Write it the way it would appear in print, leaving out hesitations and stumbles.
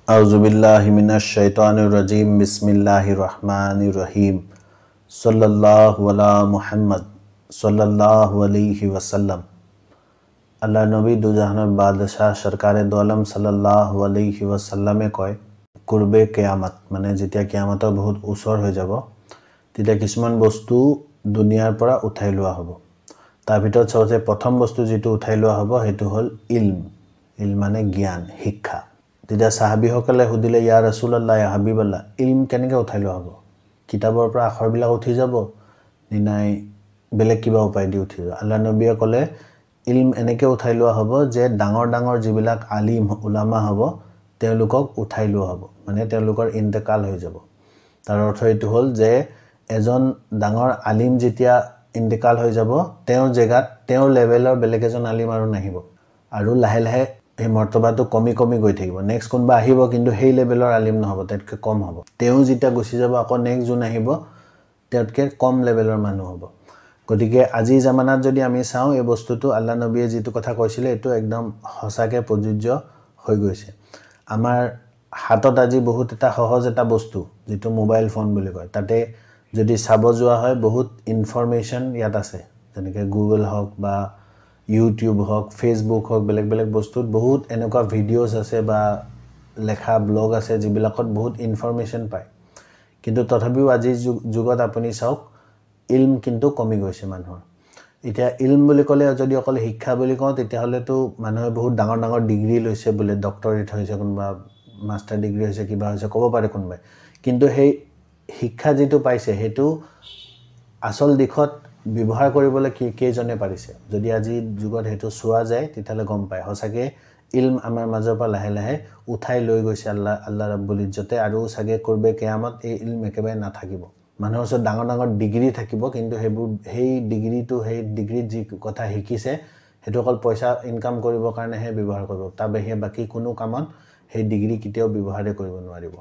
আউযুবিল্লাহি মিনাশ শাইতানির রাজিম বিসমিল্লাহির রহমানির রহিম সাল্লাল্লাহু আলা মুহাম্মদ সাল্লাল্লাহু আলাইহি ওয়াসাল্লাম। আল্লাহ নবী দুজাহানের বাদশাহ সরকারে দো আলম সাল্লাল্লাহু আলাইহি ওয়াসাল্লামে কয় কুরবে কিয়ামত মানে যেতিয়া কিয়ামতৰ বহুত ওচৰ হৈ যাব তেতিয়া কিছুমান বস্তু দুনিয়াৰ পৰা উঠাই লোৱা হ'ব। তাৰ ভিতৰত সবচে প্ৰথম বস্তু যেটো উঠাই লোৱা হ'ব হেতু হল ইলম। ইলম মানে জ্ঞান শিক্ষা। তেতিয়া সাহাবীসকলে সুধিলে ইয়া ৰাসূলুল্লাহ ইয়া হাবিবাল্লাহ ইলম কেনেকৈ উঠাই লোৱা হ'ব? কিতাবৰ পৰা আখৰবিলাক উঠি যাব নি নাই বেলেগ কিবা উপায় দি উঠি যাব? আল্লাহ নবীয়ে ক'লে ইলম এনেকৈ উঠাই লোৱা হ'ব যে ডাঙৰ ডাঙৰ যিবিলাক আলিম উলামা হ'ব তেওঁলোকক উঠাই লোৱা হ'ব মানে তেওঁলোকৰ ইন্তেকাল হৈ যাব। তাৰ অৰ্থ এইটো হ'ল যে এজন ডাঙৰ আলিম যেতিয়া ইন্তেকাল হৈ যাব তেওঁৰ জেগাত তেওঁৰ লেভেলৰ বেলেগ এজন আলিম আৰু নাহিব আৰু লাহে লাহে এই মৰ্তবাটো কমি কমি গৈ থাকিব। নেক্সট কোনবা আহিব কিন্তু সেই লেভেলৰ আলিম নহব, তাতকৈ কম হ'ব। তেওঁ যেতিয়া গুচি যাব আকৌ নেক্সট জুন আহিব তেওঁতকৈ কম লেভেলৰ মানুহ হ'ব। গতিকে আজি জামানাত যদি আমি চাওঁ এই বস্তুটো আল্লাহ নবীয়ে যেটো কথা কৈছিলে এটো একদম হসাকে প্ৰযোজ্য হৈ গৈছে। আমাৰ হাতত আজি বহুত এটা সহজ এটা বস্তু যেটো মোবাইল ফোন বুলি কয়, তাতে যদি চাব যোৱা হয় বহুত ইনফৰমেশন ইয়াত আছে, যেনেকৈ গুগল হওক বা ইউটিউব হওক ফেসবুক হওক বেলেগ বেলেগ বস্তুত বহুত এনেকুৱা ভিডিঅ'জ আছে বা লেখা ব্লগ আছে যিবিলাকত বহুত ইনফৰমেশন পায়। কিন্তু তথাপিও আজিৰ যুগত আপুনি চাওক ইলম কিন্তু কমি গৈছে মানুহৰ। এতিয়া ইলম বুলি ক'লে যদি অকল শিক্ষা বুলি কওঁ তেতিয়াহ'লেতো মানুহে বহুত ডাঙৰ ডাঙৰ ডিগ্ৰী লৈছে বোলে, ডক্টৰেট হৈছে, কোনোবা মাষ্টাৰ ডিগ্ৰী হৈছে, কিবা হৈছে ক'ব পাৰে কোনোবাই। কিন্তু সেই শিক্ষা যেটো পাইছে হেতু আসল দিশত ব্যৱহাৰ কৰিবলৈ কেইজনে পাৰিছে? যদি আজি যুগত হেতু চোৱা যায় তেতিয়াহ'লে গম পায় হসাকে ইলম আমাৰ মাজৰ পৰা লাহে লাহে উঠাই লৈ গৈছে আল্লাহ ৰাব্বুল ইজ্জতে। আৰু সাগে কৰবে কিয়ামত এই ইলম একেবাৰে নাথাকিব। মানুহৰ ওচৰত ডাঙৰ ডাঙৰ ডিগ্ৰী থাকিব কিন্তু সেই ডিগ্ৰীত যি কথা শিকিছে হেতু অকল পইচা ইনকাম কৰিবৰ কাৰণেহে ব্যৱহাৰ কৰিব, তাৰ বাহিৰে বাকি কোনো কামত সেই ডিগ্ৰী কেতিয়াও ব্যৱহাৰে কৰিব নোৱাৰিব।